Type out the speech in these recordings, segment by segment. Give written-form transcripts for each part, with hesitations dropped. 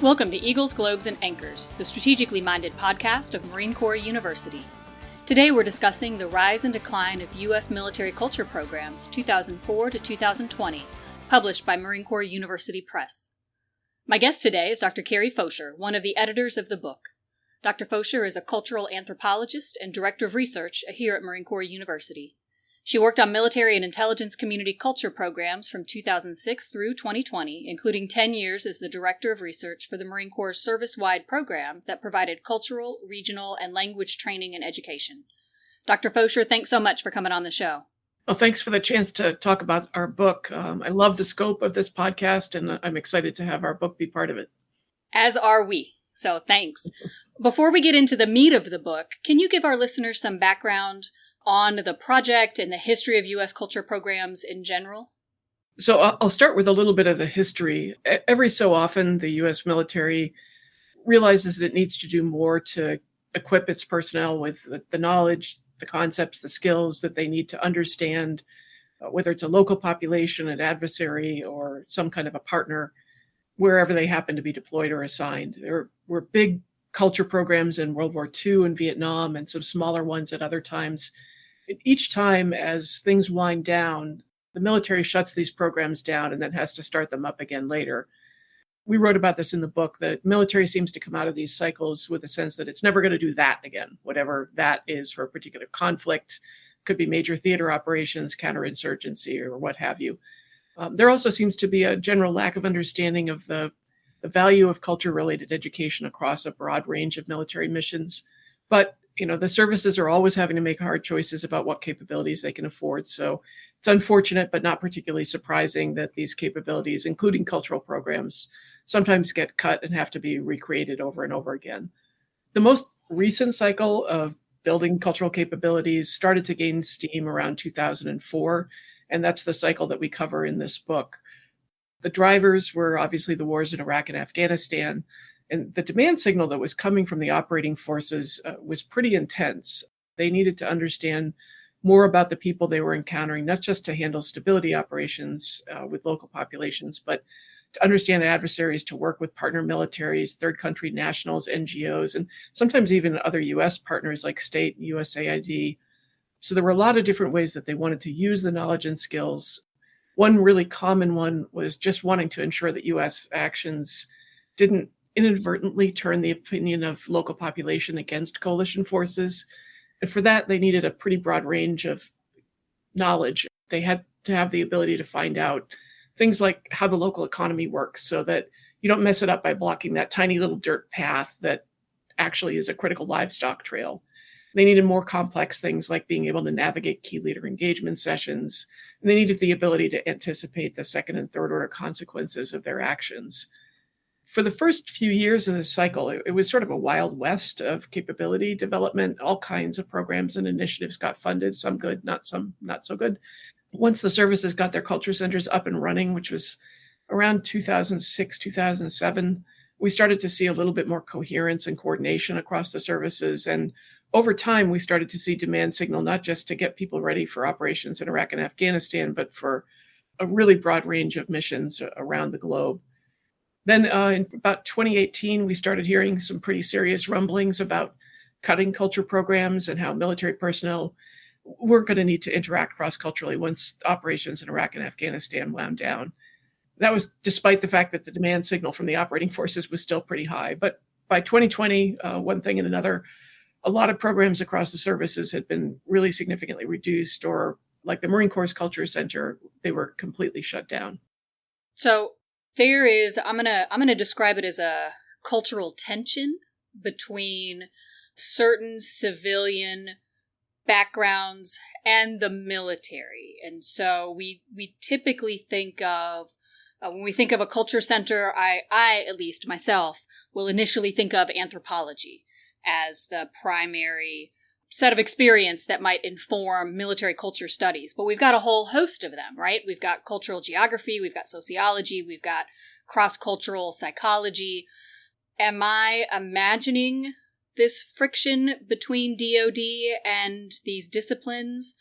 Welcome to Eagles, Globes, and Anchors, the strategically minded podcast of Marine Corps University. Today we're discussing the rise and decline of U.S. military culture programs 2004 to 2020, published by Marine Corps University Press. My guest today is Dr. Kerry Fosher, one of the editors of the book. Dr. Fosher is a cultural anthropologist and director of research here at Marine Corps University. She worked on military and intelligence community culture programs from 2006 through 2020, including 10 years as the director of research for the Marine Corps service-wide program that provided cultural, regional, and language training and education. Dr. Fosher, thanks so much for coming on the show. Well, thanks for the chance to talk about our book. I love the scope of this podcast, and I'm excited to have our book be part of it. As are we, so thanks. Before we get into the meat of the book, can you give our listeners some background on the project and the history of U.S. culture programs in general? So I'll start with a little bit of the history. Every so often, the U.S. military realizes that it needs to do more to equip its personnel with the knowledge, the concepts, the skills that they need to understand, whether it's a local population, an adversary, or some kind of a partner, wherever they happen to be deployed or assigned. There were big culture programs in World War II and Vietnam, and some smaller ones at other times. Each time, as things wind down, the military shuts these programs down and then has to start them up again later. We wrote about this in the book. The military seems to come out of these cycles with a sense that it's never going to do that again, whatever that is for a particular conflict. Could be major theater operations, counterinsurgency, or what have you. There also seems to be a general lack of understanding of the value of culture-related education across a broad range of military missions. But the services are always having to make hard choices about what capabilities they can afford. So it's unfortunate, but not particularly surprising that these capabilities, including cultural programs, sometimes get cut and have to be recreated over and over again. The most recent cycle of building cultural capabilities started to gain steam around 2004, and that's the cycle that we cover in this book. The drivers were obviously the wars in Iraq and Afghanistan, and the demand signal that was coming from the operating forces was pretty intense. They needed to understand more about the people they were encountering, not just to handle stability operations with local populations, but to understand adversaries, to work with partner militaries, third country nationals, NGOs, and sometimes even other U.S. partners like state, USAID. So there were a lot of different ways that they wanted to use the knowledge and skills. One really common one was just wanting to ensure that U.S. actions didn't inadvertently turn the opinion of local population against coalition forces. And for that, they needed a pretty broad range of knowledge. They had to have the ability to find out things like how the local economy works so that you don't mess it up by blocking that tiny little dirt path that actually is a critical livestock trail. They needed more complex things like being able to navigate key leader engagement sessions. And they needed the ability to anticipate the second and third order consequences of their actions. For the first few years of this cycle, it was sort of a wild west of capability development. All kinds of programs and initiatives got funded, some good, some not so good. Once the services got their culture centers up and running, which was around 2006, 2007, we started to see a little bit more coherence and coordination across the services. And over time, we started to see demand signal, not just to get people ready for operations in Iraq and Afghanistan, but for a really broad range of missions around the globe. Then in about 2018, we started hearing some pretty serious rumblings about cutting culture programs and how military personnel were going to need to interact cross-culturally once operations in Iraq and Afghanistan wound down. That was despite the fact that the demand signal from the operating forces was still pretty high. But by 2020, one thing and another, a lot of programs across the services had been really significantly reduced, or like the Marine Corps Culture Center, they were completely shut down. So there is, I'm gonna describe it as a cultural tension between certain civilian backgrounds and the military. And so we typically think of, when we think of a culture center, I, at least myself, will initially think of anthropology as the primary set of experience that might inform military culture studies. But we've got a whole host of them, right? We've got cultural geography, we've got sociology, we've got cross-cultural psychology. Am I imagining this friction between DoD and these disciplines?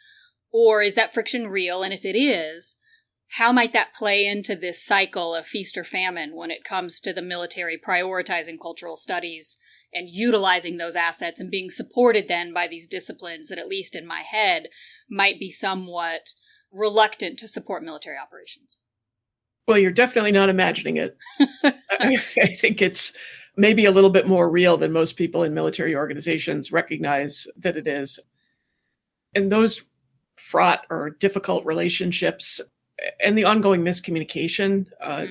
Or is that friction real? And if it is, how might that play into this cycle of feast or famine when it comes to the military prioritizing cultural studies and utilizing those assets and being supported then by these disciplines that, at least in my head, might be somewhat reluctant to support military operations? Well, you're definitely not imagining it. I think it's maybe a little bit more real than most people in military organizations recognize that it is. And those fraught or difficult relationships and the ongoing miscommunication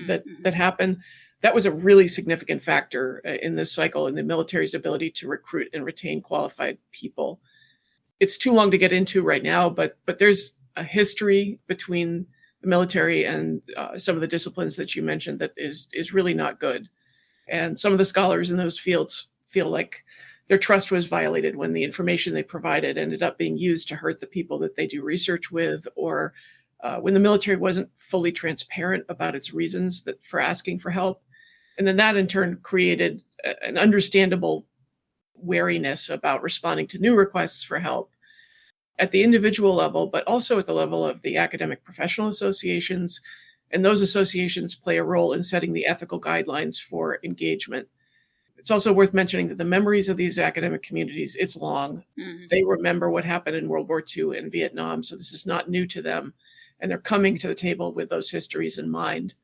that happened, that was a really significant factor in this cycle in the military's ability to recruit and retain qualified people. It's too long to get into right now, but there's a history between the military and some of the disciplines that you mentioned that is really not good. And some of the scholars in those fields feel like their trust was violated when the information they provided ended up being used to hurt the people that they do research with, or when the military wasn't fully transparent about its reasons for asking for help. And then that in turn created an understandable wariness about responding to new requests for help at the individual level, but also at the level of the academic professional associations. And those associations play a role in setting the ethical guidelines for engagement. It's also worth mentioning that the memories of these academic communities, it's long. Mm-hmm. They remember what happened in World War II and Vietnam, so this is not new to them. And they're coming to the table with those histories in mind.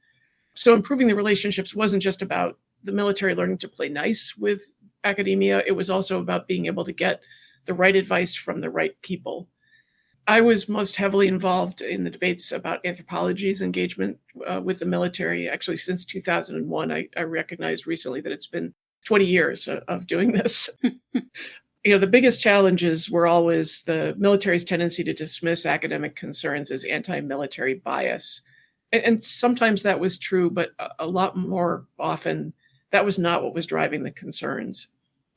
So improving the relationships wasn't just about the military learning to play nice with academia. It was also about being able to get the right advice from the right people. I was most heavily involved in the debates about anthropology's engagement with the military. Actually, since 2001, I recognized recently that it's been 20 years of doing this. The biggest challenges were always the military's tendency to dismiss academic concerns as anti-military bias. And sometimes that was true, but a lot more often, that was not what was driving the concerns.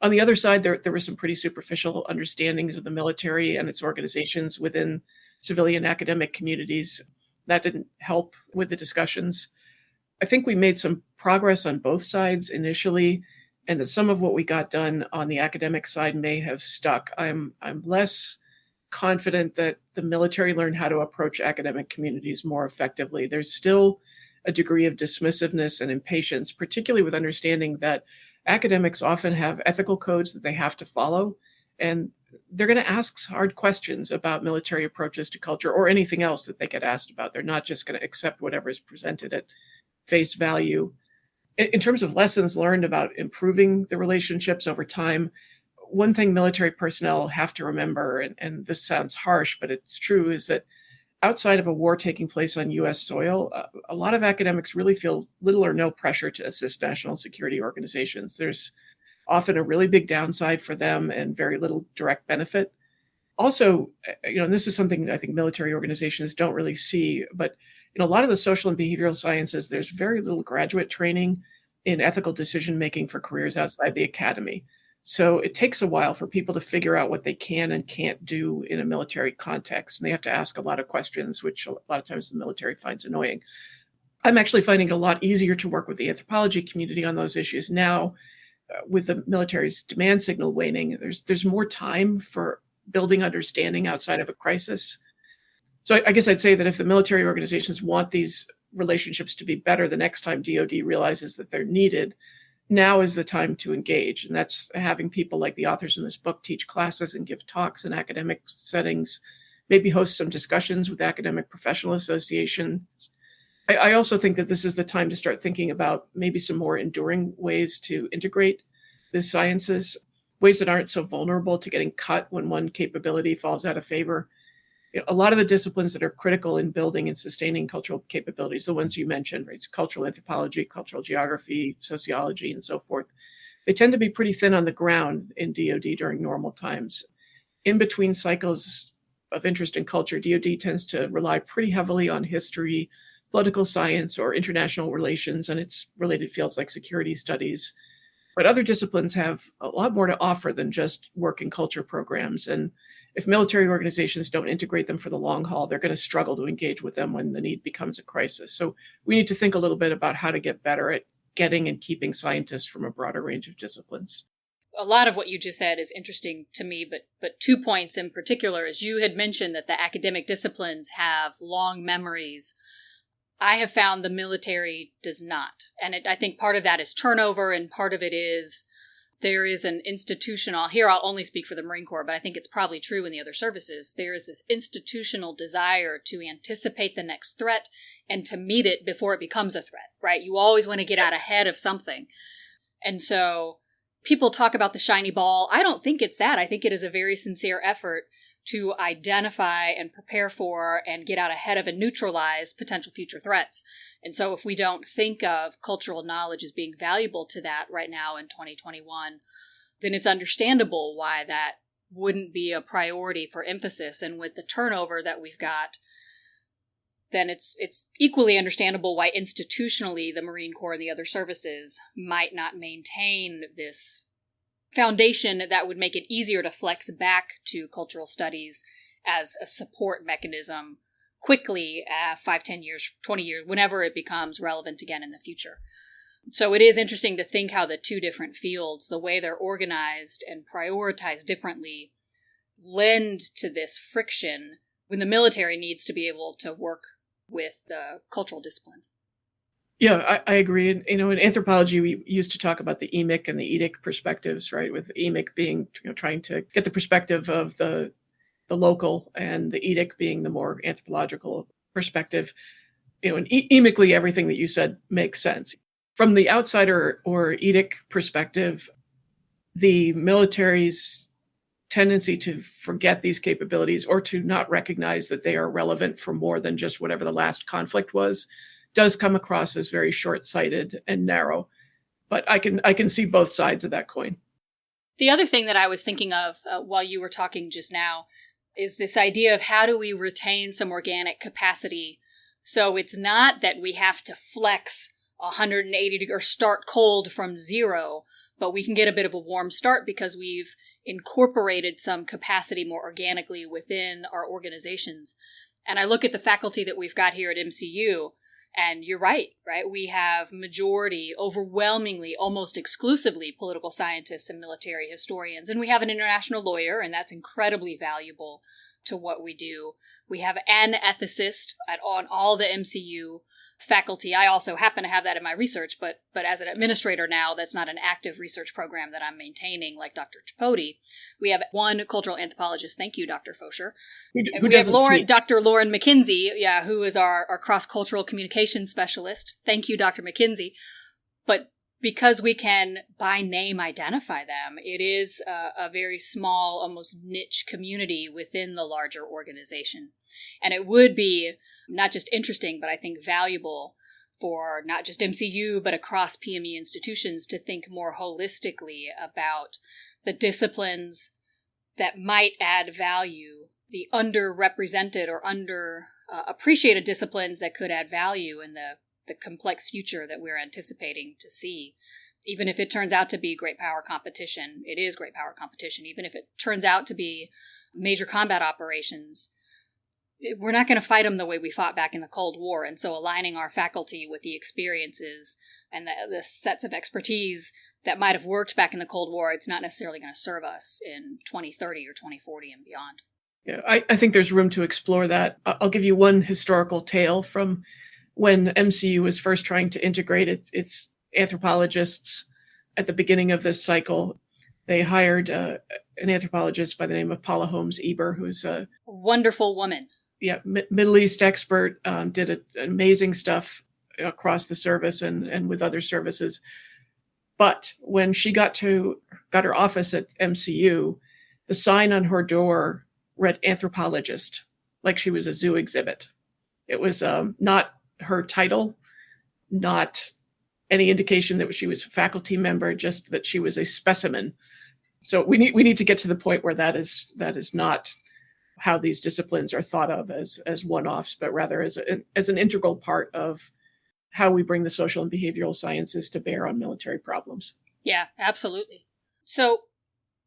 On the other side, there were some pretty superficial understandings of the military and its organizations within civilian academic communities. That didn't help with the discussions. I think we made some progress on both sides initially, and that some of what we got done on the academic side may have stuck. I'm less confident that the military learned how to approach academic communities more effectively. There's still a degree of dismissiveness and impatience, particularly with understanding that academics often have ethical codes that they have to follow, and they're going to ask hard questions about military approaches to culture or anything else that they get asked about. They're not just going to accept whatever is presented at face value. In terms of lessons learned about improving the relationships over time, one thing military personnel have to remember, and this sounds harsh, but it's true, is that outside of a war taking place on U.S. soil, a lot of academics really feel little or no pressure to assist national security organizations. There's often a really big downside for them and very little direct benefit. Also, this is something I think military organizations don't really see, but a lot of the social and behavioral sciences, there's very little graduate training in ethical decision-making for careers outside the academy. So it takes a while for people to figure out what they can and can't do in a military context. And they have to ask a lot of questions, which a lot of times the military finds annoying. I'm actually finding it a lot easier to work with the anthropology community on those issues now. With the military's demand signal waning, there's more time for building understanding outside of a crisis. So I guess I'd say that if the military organizations want these relationships to be better the next time DoD realizes that they're needed, now is the time to engage. And that's having people like the authors in this book teach classes and give talks in academic settings, maybe host some discussions with academic professional associations. I also think that this is the time to start thinking about maybe some more enduring ways to integrate the sciences, ways that aren't so vulnerable to getting cut when one capability falls out of favor. A lot of the disciplines that are critical in building and sustaining cultural capabilities, the ones you mentioned, right? Cultural anthropology, cultural geography, sociology, and so forth, they tend to be pretty thin on the ground in DoD during normal times. In between cycles of interest in culture, DoD tends to rely pretty heavily on history, political science, or international relations, and its related fields like security studies. But other disciplines have a lot more to offer than just work and culture programs. And if military organizations don't integrate them for the long haul, they're going to struggle to engage with them when the need becomes a crisis. So we need to think a little bit about how to get better at getting and keeping scientists from a broader range of disciplines. A lot of what you just said is interesting to me, but 2 points in particular is you had mentioned that the academic disciplines have long memories I have found the military does not. And I think part of that is turnover, and part of it is there is an institutional, here I'll only speak for the Marine Corps, but I think it's probably true in the other services. There is this institutional desire to anticipate the next threat and to meet it before it becomes a threat, right? You always want to get out ahead of something. And so people talk about the shiny ball. I don't think it's that. I think it is a very sincere effort to identify and prepare for and get out ahead of and neutralize potential future threats. And so if we don't think of cultural knowledge as being valuable to that right now in 2021, then it's understandable why that wouldn't be a priority for emphasis. And with the turnover that we've got, then it's equally understandable why institutionally the Marine Corps and the other services might not maintain this foundation that would make it easier to flex back to cultural studies as a support mechanism quickly, 5, 10 years, 20 years, whenever it becomes relevant again in the future. So it is interesting to think how the two different fields, the way they're organized and prioritized differently, lend to this friction when the military needs to be able to work with the cultural disciplines. Yeah, I agree. And, in anthropology, we used to talk about the emic and the edic perspectives, right? With the emic being trying to get the perspective of the local, and the edic being the more anthropological perspective. And emically, everything that you said makes sense. From the outsider or edic perspective, the military's tendency to forget these capabilities or to not recognize that they are relevant for more than just whatever the last conflict was does come across as very short-sighted and narrow. But I can see both sides of that coin. The other thing that I was thinking of while you were talking just now is this idea of how do we retain some organic capacity, so it's not that we have to flex 180 degrees or start cold from zero, but we can get a bit of a warm start because we've incorporated some capacity more organically within our organizations. And I look at the faculty that we've got here at MCU, and you're right? We have majority, overwhelmingly, almost exclusively political scientists and military historians. And we have an international lawyer, and that's incredibly valuable to what we do. We have an ethicist on all the MCU faculty. I also happen to have that in my research, but as an administrator now, that's not an active research program that I'm maintaining like Dr. Tripodi. We have one cultural anthropologist. Thank you, Dr. Fosher. Who we have Dr. Lauren McKenzie, who is our cross-cultural communication specialist. Thank you, Dr. McKenzie. But because we can by name identify them, it is a very small, almost niche community within the larger organization. And it would be not just interesting, but I think valuable for not just MCU, but across PME institutions to think more holistically about the disciplines that might add value, the underrepresented or underappreciated disciplines that could add value in the complex future that we're anticipating to see. Even if it turns out to be great power competition, it is great power competition. Even if it turns out to be major combat operations, we're not going to fight them the way we fought back in the Cold War. And so aligning our faculty with the experiences and the sets of expertise that might have worked back in the Cold War, it's not necessarily going to serve us in 2030 or 2040 and beyond. Yeah, I think there's room to explore that. I'll give you one historical tale from when MCU was first trying to integrate its anthropologists at the beginning of this cycle. They hired an anthropologist by the name of Paula Holmes Eber, who's a wonderful woman. Yeah, Middle East expert, did amazing stuff across the service and with other services. But when she got her office at MCU, the sign on her door read anthropologist, like she was a zoo exhibit. It was not her title, not any indication that she was a faculty member, just that she was a specimen. So we need to get to the point where that is not how these disciplines are thought of as one-offs, but rather as an integral part of how we bring the social and behavioral sciences to bear on military problems. Yeah, absolutely. So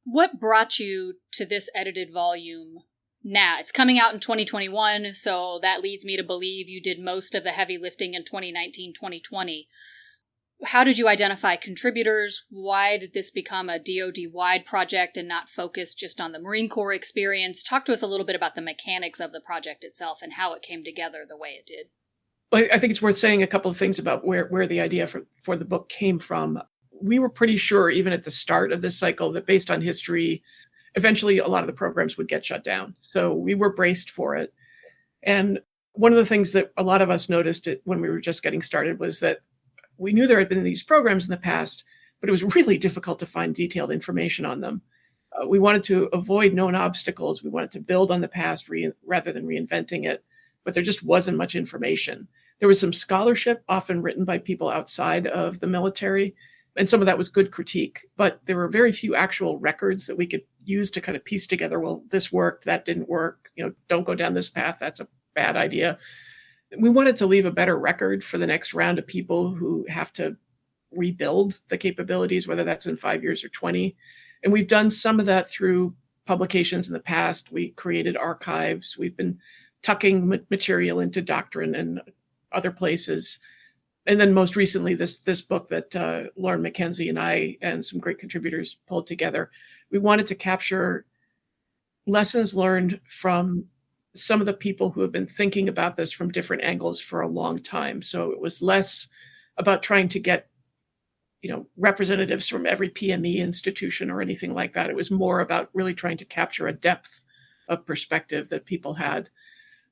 what brought you to this edited volume now? It's coming out in 2021, so that leads me to believe you did most of the heavy lifting in 2019, 2020. How did you identify contributors? Why did this become a DoD-wide project and not focus just on the Marine Corps experience? Talk to us a little bit about the mechanics of the project itself and how it came together the way it did. Well, I think it's worth saying a couple of things about where the idea for the book came from. We were pretty sure, even at the start of this cycle, that based on history, eventually a lot of the programs would get shut down. So we were braced for it. And one of the things that a lot of us noticed when we were just getting started was that we knew there had been these programs in the past, but it was really difficult to find detailed information on them. We wanted to avoid known obstacles. We wanted to build on the past rather than reinventing it, but there just wasn't much information. There was some scholarship, often written by people outside of the military, and some of that was good critique, but there were very few actual records that we could use to kind of piece together, well, this worked, that didn't work, don't go down this path, that's a bad idea. We wanted to leave a better record for the next round of people who have to rebuild the capabilities, whether that's in 5 years or 20. And we've done some of that through publications in the past. We created archives. We've been tucking material into doctrine and other places. And then most recently, this book that Lauren McKenzie and I and some great contributors pulled together, we wanted to capture lessons learned from some of the people who have been thinking about this from different angles for a long time. So it was less about trying to get representatives from every PME institution or anything like that. It was more about really trying to capture a depth of perspective that people had.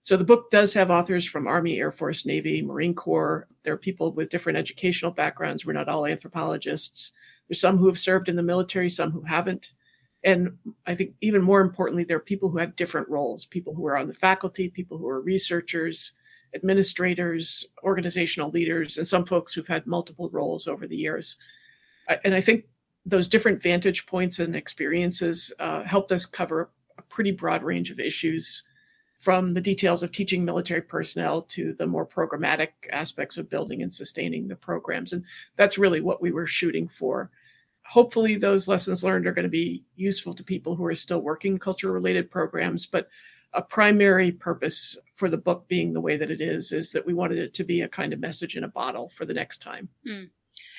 So the book does have authors from Army, Air Force, Navy, Marine Corps. There are people with different educational backgrounds. We're not all anthropologists. There's some who have served in the military, some who haven't. And I think even more importantly, there are people who have different roles, people who are on the faculty, people who are researchers, administrators, organizational leaders, and some folks who've had multiple roles over the years. And I think those different vantage points and experiences helped us cover a pretty broad range of issues, from the details of teaching military personnel to the more programmatic aspects of building and sustaining the programs. And that's really what we were shooting for. Hopefully those lessons learned are going to be useful to people who are still working culture-related programs, but a primary purpose for the book being the way that it is that we wanted it to be a kind of message in a bottle for the next time. Mm.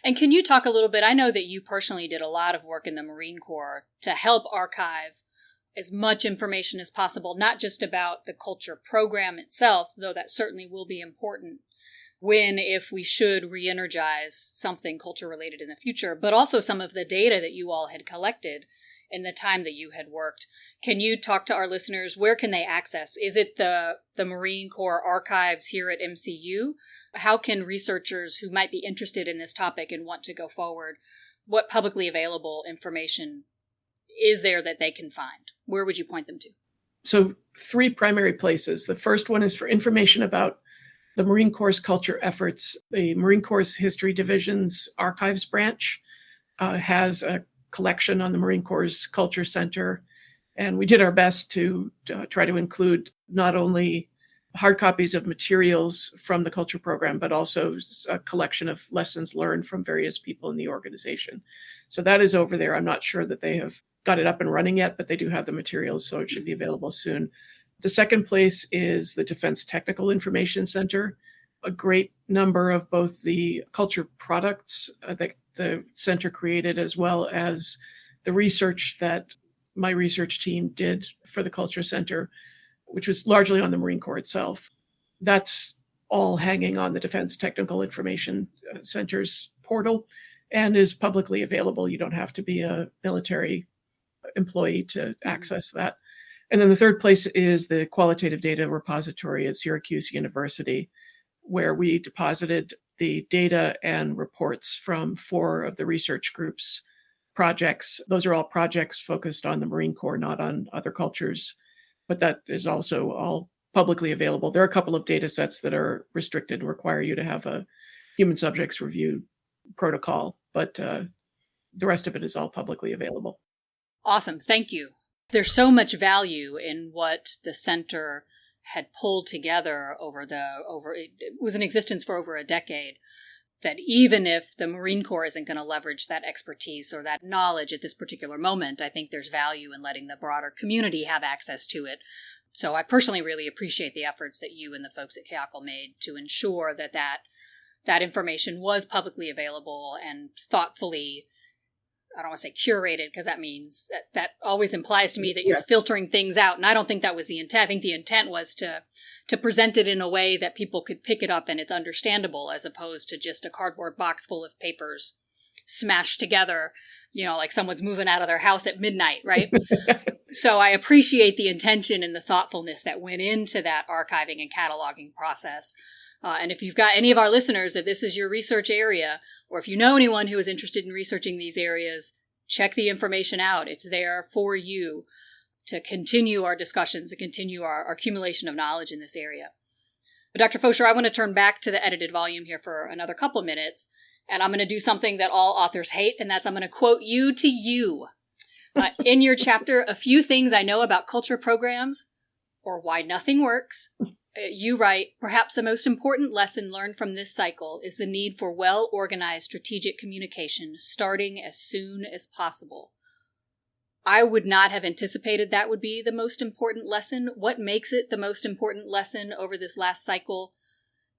And can you talk a little bit, I know that you personally did a lot of work in the Marine Corps to help archive as much information as possible, not just about the culture program itself, though that certainly will be important if we should re-energize something culture related in the future, but also some of the data that you all had collected in the time that you had worked. Can you talk to our listeners? Where can they access? Is it the Marine Corps archives here at MCU? How can researchers who might be interested in this topic and want to go forward, what publicly available information is there that they can find? Where would you point them to? So 3 primary places. The first one is for information about the Marine Corps' culture efforts. The Marine Corps History Division's Archives branch has a collection on the Marine Corps' Culture Center. And we did our best to try to include not only hard copies of materials from the culture program, but also a collection of lessons learned from various people in the organization. So that is over there. I'm not sure that they have got it up and running yet, but they do have the materials, so it should be available soon. The second place is the Defense Technical Information Center. A great number of both the culture products that the center created, as well as the research that my research team did for the Culture Center, which was largely on the Marine Corps itself. That's all hanging on the Defense Technical Information Center's portal and is publicly available. You don't have to be a military employee to access that. And then the third place is the Qualitative Data Repository at Syracuse University, where we deposited the data and reports from 4 of the research group's projects. Those are all projects focused on the Marine Corps, not on other cultures, but that is also all publicly available. There are a couple of data sets that are restricted, require you to have a human subjects review protocol, but the rest of it is all publicly available. Awesome. Thank you. There's so much value in what the center had pulled together it was in existence for over a decade, that even if the Marine Corps isn't going to leverage that expertise or that knowledge at this particular moment, I think there's value in letting the broader community have access to it. So I personally really appreciate the efforts that you and the folks at CACL made to ensure that information was publicly available and thoughtfully I don't want to say curated, because that means that always implies to me that you're Yes. filtering things out. And I don't think that was the intent. I think the intent was to present it in a way that people could pick it up and it's understandable, as opposed to just a cardboard box full of papers smashed together, like someone's moving out of their house at midnight, right? So I appreciate the intention and the thoughtfulness that went into that archiving and cataloging process. And if you've got any of our listeners, if this is your research area, or if you know anyone who is interested in researching these areas, check the information out. It's there for you to continue our discussions, to continue our accumulation of knowledge in this area. But Dr. Fosher, I want to turn back to the edited volume here for another couple minutes, and I'm going to do something that all authors hate, and that's I'm going to quote you to you. In your chapter, A Few Things I Know About Culture Programs, or Why Nothing Works, you write, perhaps the most important lesson learned from this cycle is the need for well-organized strategic communication starting as soon as possible. I would not have anticipated that would be the most important lesson. What makes it the most important lesson over this last cycle?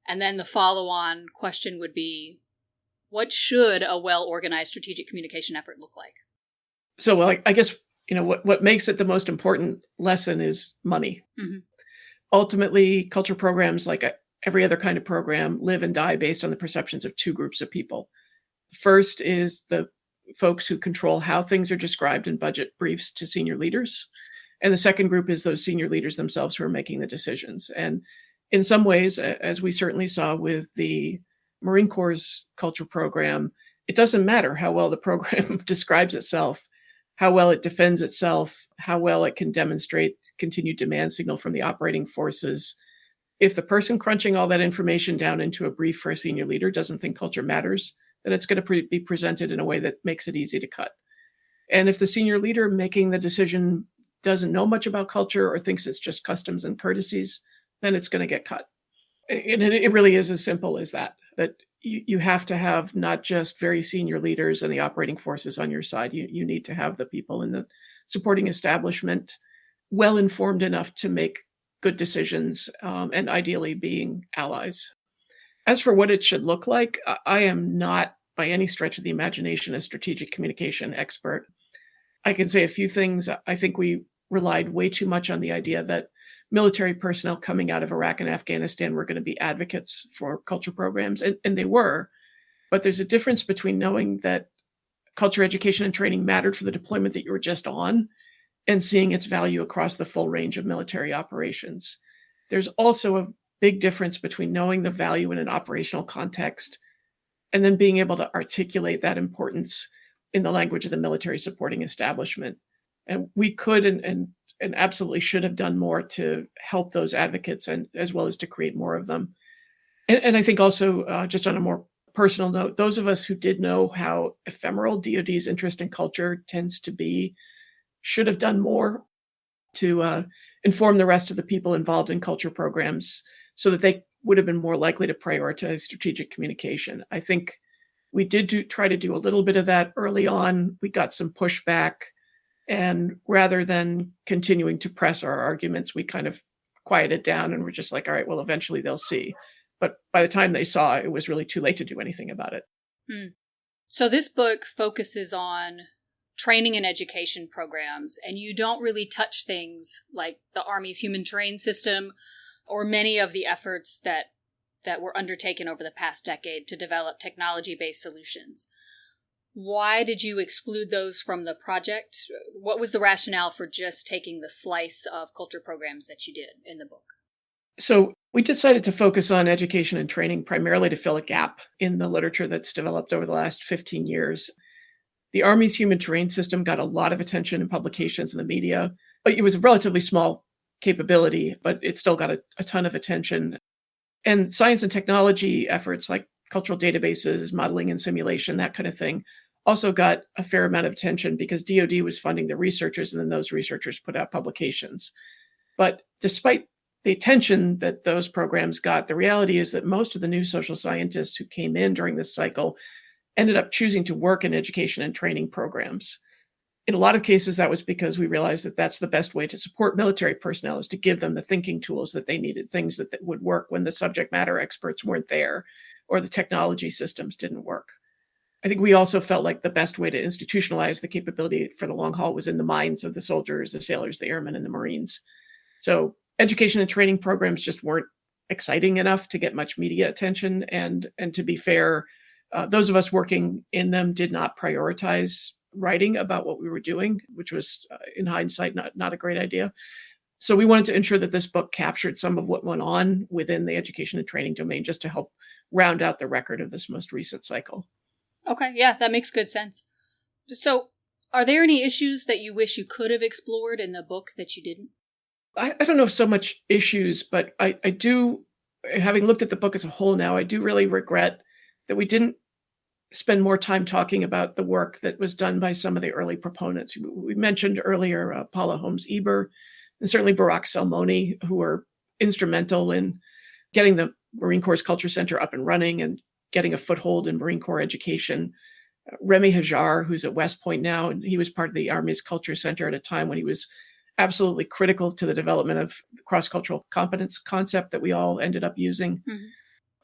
And then the follow-on question would be, what should a well-organized strategic communication effort look like? So, well, I guess, what makes it the most important lesson is money. Mm-hmm. Ultimately, culture programs, like every other kind of program, live and die based on the perceptions of two groups of people. The first is the folks who control how things are described in budget briefs to senior leaders. And the second group is those senior leaders themselves who are making the decisions. And in some ways, as we certainly saw with the Marine Corps' culture program, it doesn't matter how well the program describes itself, how well it defends itself, how well it can demonstrate continued demand signal from the operating forces. If the person crunching all that information down into a brief for a senior leader doesn't think culture matters, then it's going to be presented in a way that makes it easy to cut. And if the senior leader making the decision doesn't know much about culture or thinks it's just customs and courtesies, then it's going to get cut. And it really is as simple as that you have to have not just very senior leaders and the operating forces on your side. You need to have the people in the supporting establishment well informed enough to make good decisions, and ideally being allies. As for what it should look like, I am not by any stretch of the imagination a strategic communication expert. I can say a few things. I think we relied way too much on the idea that military personnel coming out of Iraq and Afghanistan were going to be advocates for culture programs, and they were. But there's a difference between knowing that culture education and training mattered for the deployment that you were just on and seeing its value across the full range of military operations. There's also a big difference between knowing the value in an operational context and then being able to articulate that importance in the language of the military supporting establishment. And we could and absolutely should have done more to help those advocates and as well as to create more of them. And I think also, just on a more personal note, those of us who did know how ephemeral DoD's interest in culture tends to be should have done more to inform the rest of the people involved in culture programs so that they would have been more likely to prioritize strategic communication. I think we did try to do a little bit of that early on. We got some pushback. And rather than continuing to press our arguments, we kind of quieted down and we're just like, all right, well, eventually they'll see. But by the time they saw, it was really too late to do anything about it. So this book focuses on training and education programs, and you don't really touch things like the Army's human terrain system or many of the efforts that were undertaken over the past decade to develop technology-based solutions. Why did you exclude those from the project? What was the rationale for just taking the slice of culture programs that you did in the book? So we decided to focus on education and training primarily to fill a gap in the literature that's developed over the last 15 years. The Army's human terrain system got a lot of attention in publications and the media. It was a relatively small capability, but it still got a ton of attention. And science and technology efforts like cultural databases, modeling and simulation, that kind of thing, also got a fair amount of attention because DoD was funding the researchers and then those researchers put out publications. But despite the attention that those programs got, the reality is that most of the new social scientists who came in during this cycle ended up choosing to work in education and training programs. In a lot of cases, that was because we realized that that's the best way to support military personnel is to give them the thinking tools that they needed, things that would work when the subject matter experts weren't there or the technology systems didn't work. I think we also felt like the best way to institutionalize the capability for the long haul was in the minds of the soldiers, the sailors, the airmen, and the Marines. So education and training programs just weren't exciting enough to get much media attention. And to be fair, those of us working in them did not prioritize writing about what we were doing, which was, in hindsight, not a great idea. So we wanted to ensure that this book captured some of what went on within the education and training domain, just to help round out the record of this most recent cycle. Okay, yeah, that makes good sense. So are there any issues that you wish you could have explored in the book that you didn't? I don't know so much issues, but I do, having looked at the book as a whole now, I do really regret that we didn't spend more time talking about the work that was done by some of the early proponents. We mentioned earlier Paula Holmes-Eber, and certainly Barak Salmoni, who were instrumental in getting the Marine Corps Culture Center up and running and getting a foothold in Marine Corps education. Remy Hajar, who's at West Point now, and he was part of the Army's Culture Center at a time when he was absolutely critical to the development of the cross-cultural competence concept that we all ended up using. Mm-hmm.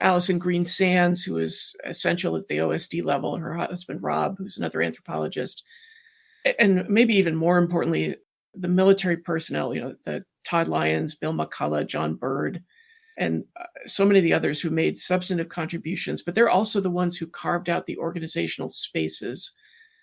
Alison Green Sands, who is essential at the OSD level, her husband Rob, who's another anthropologist, and maybe even more importantly, the military personnel, the Todd Lyons, Bill McCullough, John Bird, and so many of the others who made substantive contributions, but they're also the ones who carved out the organizational spaces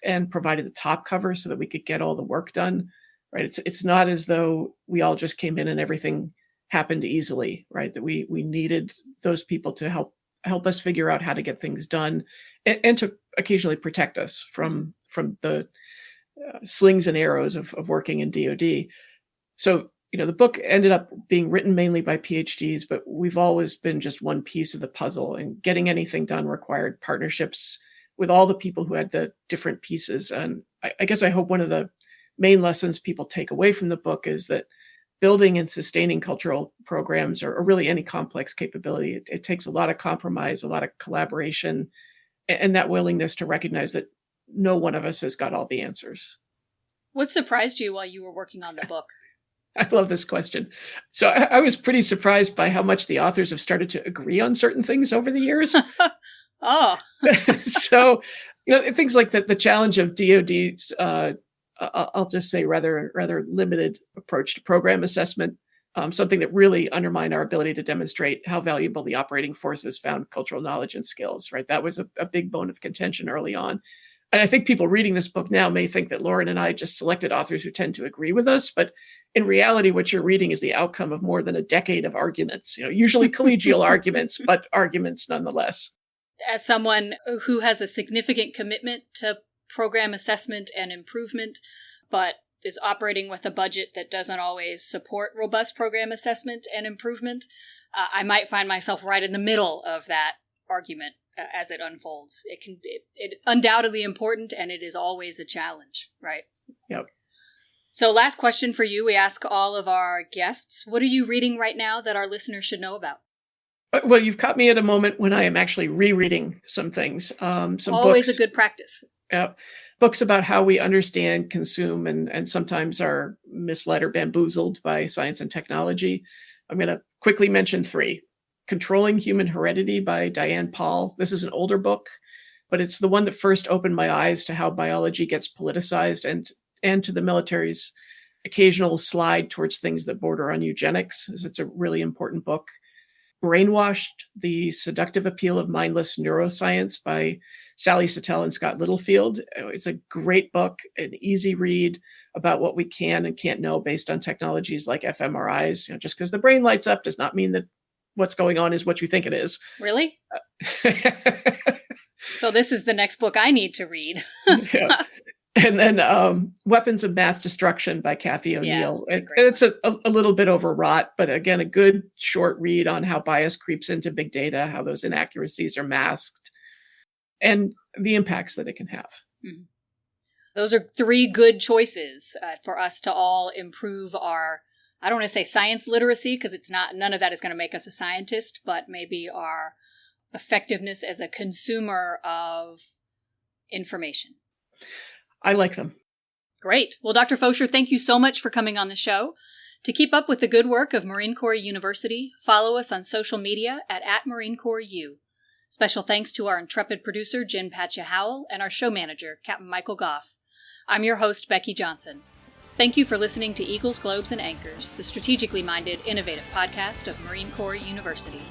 and provided the top cover so that we could get all the work done, right? It's not as though we all just came in and everything happened easily, right? That we needed those people to help us figure out how to get things done and to occasionally protect us from the slings and arrows of working in DoD. So, the book ended up being written mainly by PhDs, but we've always been just one piece of the puzzle, and getting anything done required partnerships with all the people who had the different pieces. And I guess I hope one of the main lessons people take away from the book is that building and sustaining cultural programs, or really any complex capability, it takes a lot of compromise, a lot of collaboration, and that willingness to recognize that no one of us has got all the answers. What surprised you while you were working on the book? I love this question. So I was pretty surprised by how much the authors have started to agree on certain things over the years. Oh. So, things like the challenge of DoD's, I'll just say rather limited approach to program assessment, something that really undermined our ability to demonstrate how valuable the operating forces found cultural knowledge and skills, right? That was a big bone of contention early on. And I think people reading this book now may think that Lauren and I just selected authors who tend to agree with us, but in reality, what you're reading is the outcome of more than a decade of arguments, usually collegial arguments, but arguments nonetheless. As someone who has a significant commitment to program assessment and improvement, but is operating with a budget that doesn't always support robust program assessment and improvement, I might find myself right in the middle of that argument as it unfolds. It undoubtedly important, and it is always a challenge, right? Yep. So last question for you. We ask all of our guests, what are you reading right now that our listeners should know about? Well, you've caught me at a moment when I am actually rereading some things. Always books, a good practice. Yeah. Books about how we understand, consume, and sometimes are misled or bamboozled by science and technology. I'm going to quickly mention 3. Controlling Human Heredity by Diane Paul. This is an older book, but it's the one that first opened my eyes to how biology gets politicized and to the military's occasional slide towards things that border on eugenics. So it's a really important book. Brainwashed, The Seductive Appeal of Mindless Neuroscience by Sally Satel and Scott Littlefield. It's a great book, an easy read about what we can and can't know based on technologies like fMRIs. Just because the brain lights up does not mean that what's going on is what you think it is. Really? So this is the next book I need to read. Yeah. And then Weapons of Mass Destruction by Kathy O'Neill. Yeah, it's a little bit overwrought, but again, a good short read on how bias creeps into big data, how those inaccuracies are masked, and the impacts that it can have. Mm-hmm. Those are 3 good choices for us to all improve our, I don't want to say science literacy, because none of that is going to make us a scientist, but maybe our effectiveness as a consumer of information. I like them. Great. Well, Dr. Fosher, thank you so much for coming on the show. To keep up with the good work of Marine Corps University, follow us on social media at Marine Corps U. Special thanks to our intrepid producer, Jen Patcha Howell, and our show manager, Captain Michael Goff. I'm your host, Becky Johnson. Thank you for listening to Eagles, Globes, and Anchors, the strategically minded, innovative podcast of Marine Corps University.